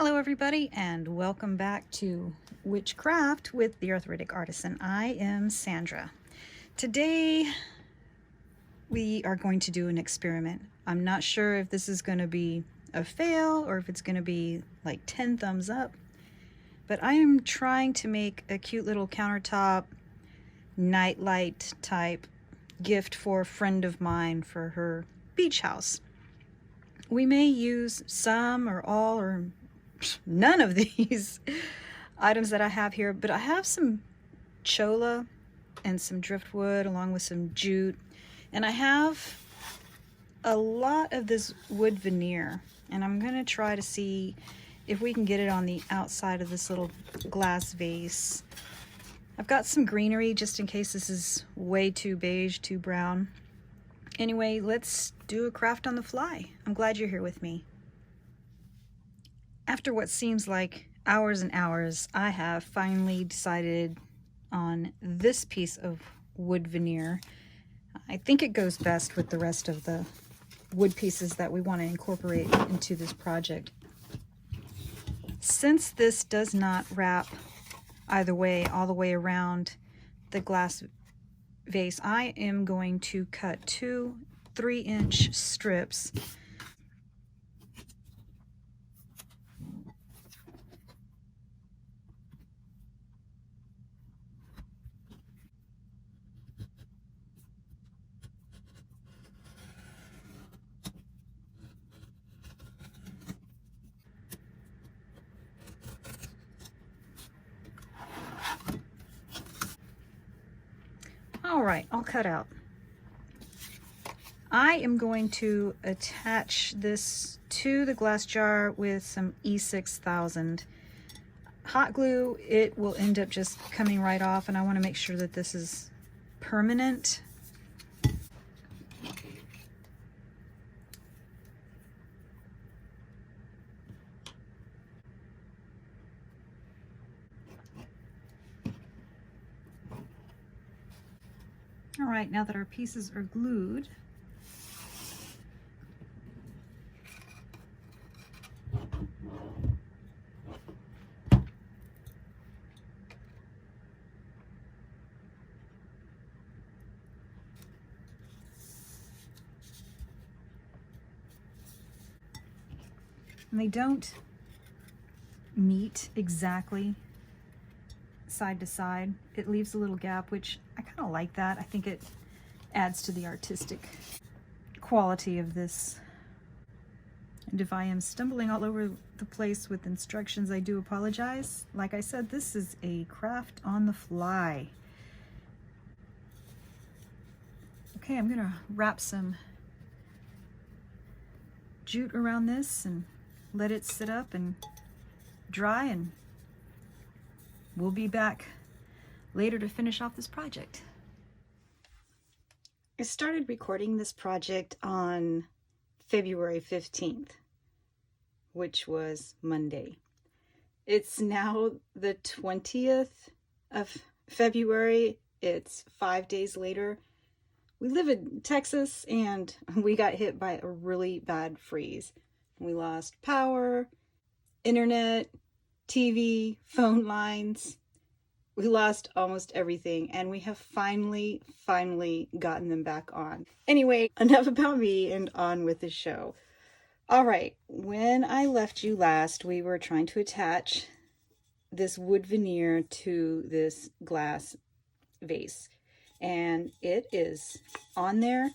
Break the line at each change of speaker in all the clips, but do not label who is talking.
Hello everybody and welcome back to Witchcraft with the Arthritic Artisan. I am Sandra. Today we are going to do an experiment. I'm not sure if this is going to be a fail or if it's going to be like 10 thumbs up, but I am trying to make a cute little countertop nightlight type gift for a friend of mine for her beach house. We may use some or all or none of these items that I have here, but I have some cholla and some driftwood along with some jute, and I have a lot of this wood veneer, and I'm gonna try to see if we can get it on the outside of this little glass vase. I've got some greenery just in case this is way too beige, too brown. Anyway, let's do a craft on the fly. I'm glad you're here with me. After what seems like hours and hours, I have finally decided on this piece of wood veneer. I think it goes best with the rest of the wood pieces that we want to incorporate into this project. Since this does not wrap either way, all the way around the glass vase, I am going to cut two 3-inch strips . All right, all cut out. I am going to attach this to the glass jar with some E6000 hot glue. It will end up just coming right off, and I want to make sure that this is permanent. All right, now that our pieces are glued, and they don't meet exactly side to side. It leaves a little gap, which I kind of like that. I think it adds to the artistic quality of this. And if I am stumbling all over the place with instructions, I do apologize. Like I said, this is a craft on the fly. Okay, I'm gonna wrap some jute around this and let it sit up and dry, and we'll be back later to finish off this project. I started recording this project on February 15th, which was Monday. It's now the 20th of February. It's 5 days later. We live in Texas and we got hit by a really bad freeze. We lost power, internet, TV, phone lines. We lost almost everything, and we have finally gotten them back on. Anyway, enough about me and on with the show. All right, when I left you last, we were trying to attach this wood veneer to this glass vase, and it is on there.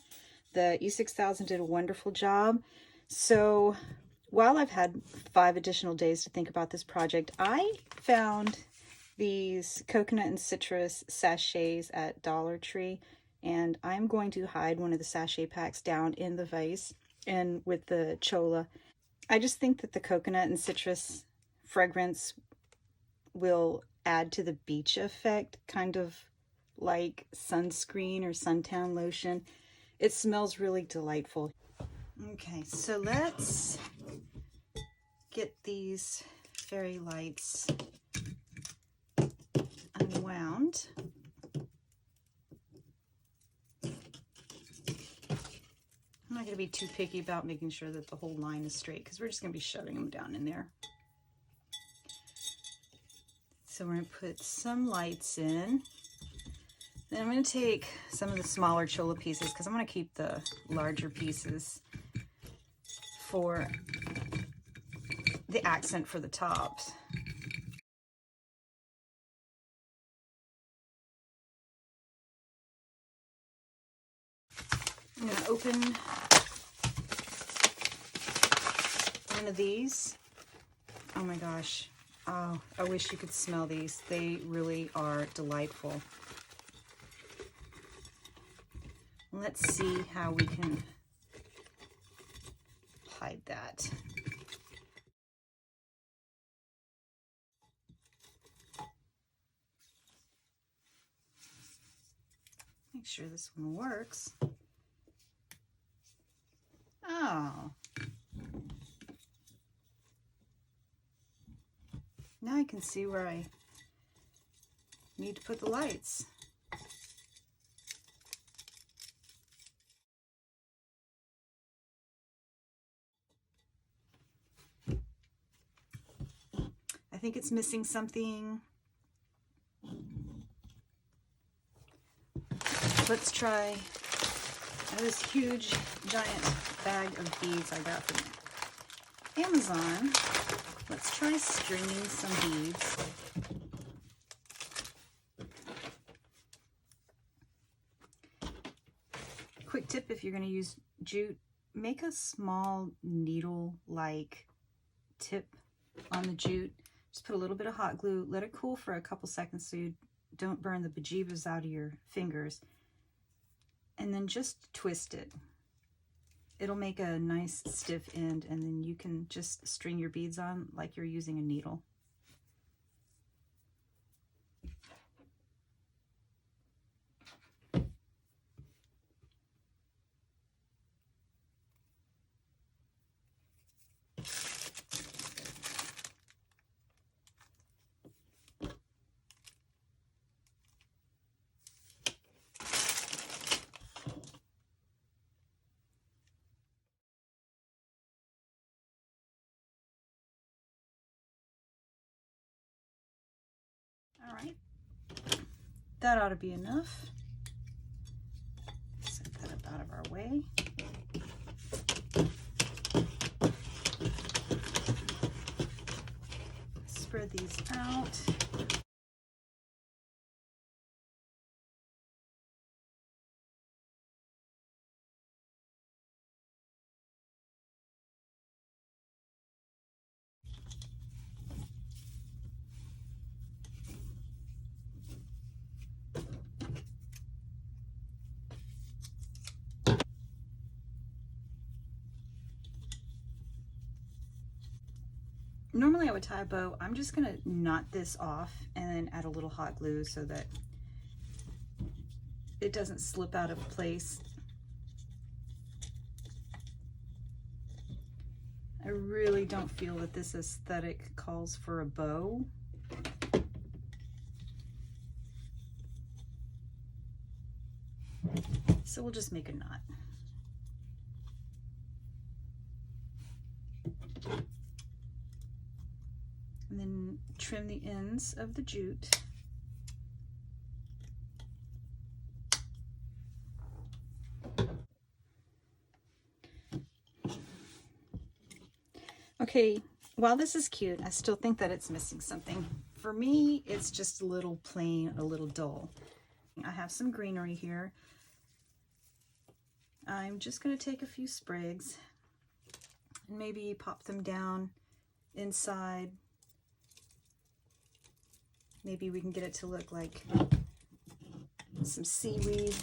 The E6000 did a wonderful job. So while I've had 5 additional days to think about this project, I found these coconut and citrus sachets at Dollar Tree, and I'm going to hide one of the sachet packs down in the vase and with the cholla. I just think that the coconut and citrus fragrance will add to the beach effect, kind of like sunscreen or suntan lotion. It smells really delightful. Okay, so let's get these fairy lights unwound. I'm not going to be too picky about making sure that the whole line is straight, because we're just going to be shoving them down in there. So we're going to put some lights in. Then I'm going to take some of the smaller cholla pieces because I'm going to keep the larger pieces for the accent for the tops. I'm going to open one of these. Oh my gosh. Oh, I wish you could smell these. They really are delightful. Let's see how we can hide that. Make sure this one works. Oh. Now I can see where I need to put the lights. I think it's missing something. Let's try this huge giant bag of beads I got from Amazon. Let's try stringing some beads. Quick tip, if you're going to use jute, make a small needle-like tip on the jute. Just put a little bit of hot glue, let it cool for a couple seconds so you don't burn the bejeebus out of your fingers, and then just twist it. It'll make a nice stiff end, and then you can just string your beads on like you're using a needle. All right, that ought to be enough. Set that up out of our way. Spread these out. Normally I would tie a bow. I'm just going to knot this off and then add a little hot glue so that it doesn't slip out of place. I really don't feel that this aesthetic calls for a bow. So we'll just make a knot. And then trim the ends of the jute. Okay, while this is cute, I still think that it's missing something. For me, it's just a little plain, a little dull. I have some greenery here. I'm just going to take a few sprigs and maybe pop them down inside. Maybe we can get it to look like some seaweed.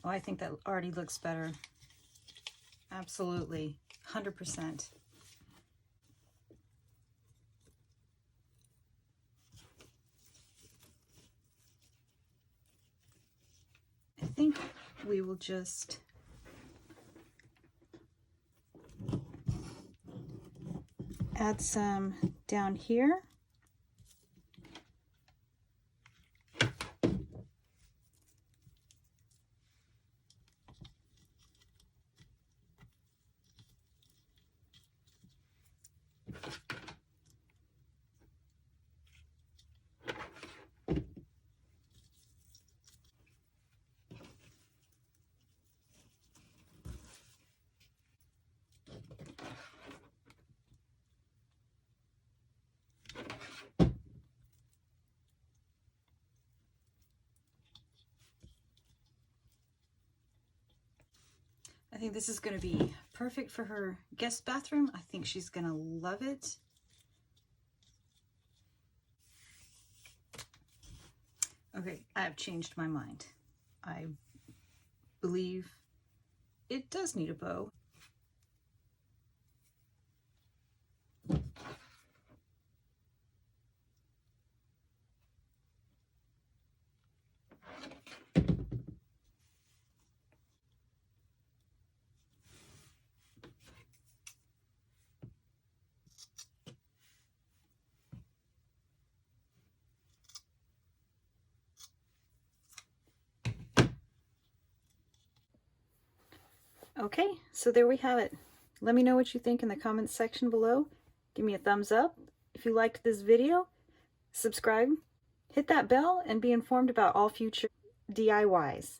Oh, I think that already looks better. Absolutely, 100%. I think we will just add some down here. I think this is going to be perfect for her guest bathroom. I think she's going to love it. Okay, I have changed my mind. I believe it does need a bow. Okay, so there we have it. Let me know what you think in the comments section below. Give me a thumbs up if you liked this video. Subscribe, hit that bell, and be informed about all future DIYs.